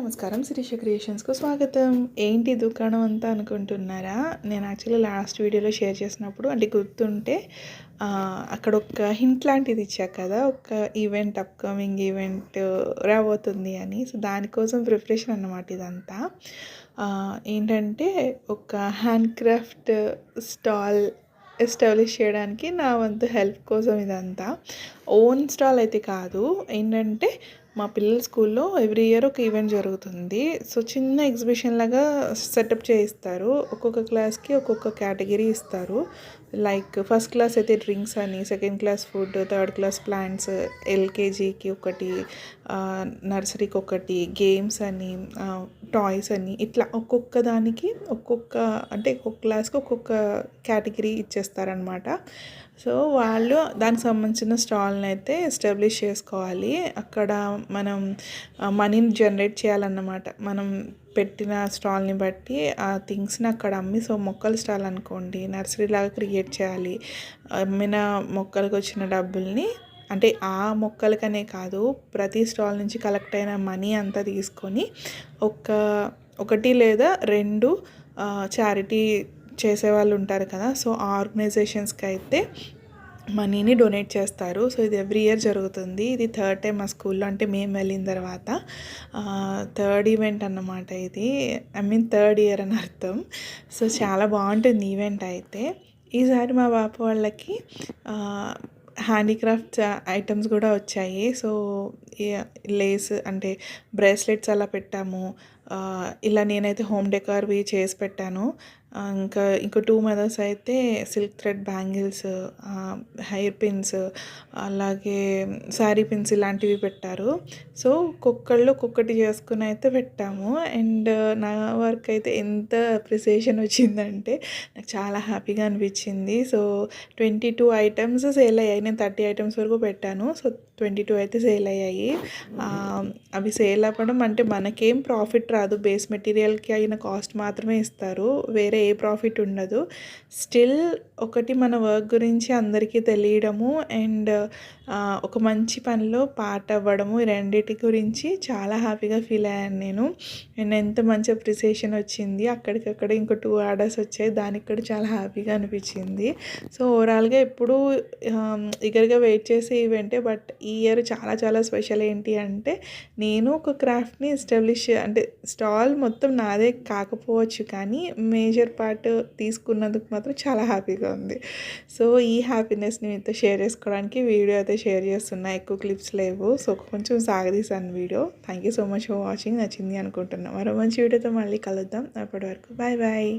నమస్కారం. శిరీష క్రియేషన్స్‌కు స్వాగతం. ఏంటి దుకాణం అంతా అనుకుంటున్నారా? నేను యాక్చువల్లీ లాస్ట్ వీడియోలో షేర్ చేసినప్పుడు అంటే గుర్తుంటే అక్కడ ఒక హింట్ లాంటిది ఇచ్చా కదా! ఒక ఈవెంట్ అప్‌కమింగ్ ఈవెంట్ రాబోతుంది అని. సో, దానికోసం ప్రిపరేషన్ అన్నమాట ఇదంతా. ఏంటంటే ఒక హ్యాండ్ క్రాఫ్ట్ స్టాల్ ఎస్టాబ్లిష్ చేయడానికి నా వంతు హెల్ప్ కోసం ఇదంతా. ఓన్ స్టాల్ అయితే కాదు. ఏంటంటే మా పిల్లల స్కూల్లో ఎవ్రీ ఇయర్ ఒక ఈవెంట్ జరుగుతుంది. సో, చిన్న ఎగ్జిబిషన్ లాగా సెటప్ చేయిస్తారు. ఒక్కొక్క క్లాస్‌కి ఒక్కొక్క కేటగిరీ ఇస్తారు. లైక్ ఫస్ట్ క్లాస్ అయితే డ్రింక్స్ అని, second class food, third class plants, ఎల్‌కేజీకి ఒకటి, నర్సరీకి ఒకటి, గేమ్స్ అని, టాయ్స్ అని, ఇట్లా ఒక్కొక్క దానికి ఒక్కొక్క అంటే ఒక్కొక్క క్లాస్‌కి ఒక్కొక్క కేటగిరీ ఇచ్చేస్తారనమాట. సో, వాళ్ళు దానికి సంబంధించిన స్టాల్‌ని అయితే ఎస్టాబ్లిష్ చేసుకోవాలి. అక్కడ మనం మనీని జనరేట్ చేయాలన్నమాట. మనం పెట్టిన స్టాల్ని బట్టి ఆ థింగ్స్ని అక్కడ అమ్మి, సో మొక్కల స్టాల్ అనుకోండి, నర్సరీ లాగా క్రియేట్ చేయాలి. అమ్మిన మొక్కలకు వచ్చిన డబ్బుల్ని అంటే ఆ మొక్కలకనే కాదు, ప్రతి స్టాల్ నుంచి కలెక్ట్ అయిన మనీ అంతా తీసుకొని ఒకటి లేదా 2 చారిటీ చేసేవాళ్ళు ఉంటారు కదా! సో, ఆ ఆర్గనైజేషన్స్‌కి అయితే మనీని డొనేట్ చేస్తారు. సో, ఇది ఎవ్రీ ఇయర్ జరుగుతుంది. ఇది థర్డ్ టైం మా స్కూల్లో, అంటే మేము వెళ్ళిన తర్వాత థర్డ్ ఈవెంట్ అన్నమాట ఇది. ఐ మీన్ థర్డ్ ఇయర్ అని అర్థం. సో, చాలా బాగుంటుంది ఈవెంట్ అయితే. ఈసారి మా పాప వాళ్ళకి హ్యాండీక్రాఫ్ట్స్ ఐటమ్స్ కూడా వచ్చాయి. సో, లేస్ అంటే బ్రేస్లెట్స్ అలా పెట్టాము. ఇలా నేనైతే హోమ్ డెకార్వి చేసి పెట్టాను. ఇంకో 2 మదర్స్ అయితే silk thread bangles, hair pins, అలాగే శారీ పిన్స్ ఇలాంటివి పెట్టారు. సో, ఒక్కొక్కటి చేసుకుని అయితే పెట్టాము. అండ్ నా వర్క్ అయితే ఎంత అప్రిసియేషన్ వచ్చిందంటే నాకు చాలా హ్యాపీగా అనిపించింది. సో, 22 ఐటమ్స్ సేల్ అయ్యాయి. నేను 30 ఐటమ్స్ వరకు పెట్టాను. సో, 22 అయితే సేల్ అయ్యాయి. అవి సేల్ అవ్వడం అంటే మనకేం ప్రాఫిట్ రాదు. బేస్ మెటీరియల్కి అయిన కాస్ట్ మాత్రమే ఇస్తారు. వేరే ఏ ప్రాఫిట్ ఉండదు. స్టిల్ ఒకటి మన వర్క్ గురించి అందరికీ తెలియడము అండ్ ఒక మంచి పనిలో పార్ట్ అవ్వడము, ఈ రెండిటి గురించి చాలా హ్యాపీగా ఫీల్ అయ్యాను నేను. అండ్ ఎంత మంచి అప్రిసియేషన్ వచ్చింది. అక్కడికక్కడ ఇంకో 2 ఆర్డర్స్ వచ్చాయి. దానికి కూడా చాలా హ్యాపీగా అనిపించింది. సో, ఓవరాల్గా ఎప్పుడూ ఈగర్గా వెయిట్ చేసే ఈవెంటే. బట్ ఈ ఇయర్ చాలా చాలా స్పెషల్. ఏంటి అంటే నేను ఒక క్రాఫ్ట్ని ఎస్టాబ్లిష్ అంటే స్టాల్ మొత్తం నాదే కాకపోవచ్చు, కానీ మేజర్ పార్ట్ తీసుకున్నందుకు మాత్రం చాలా హ్యాపీగా ఉంది. సో, ఈ హ్యాపీనెస్ని మీతో షేర్ చేసుకోవడానికి వీడియో అయితే షేర్ చేస్తున్నా. ఎక్కువ క్లిప్స్ లేవు. సో, కొంచెం సాగదీశాను video. Thank you so much for watching. నచ్చింది అనుకుంటున్నా. మరో మంచి వీడియోతో మళ్ళీ కలుద్దాం. అప్పటి వరకు బాయ్ బాయ్.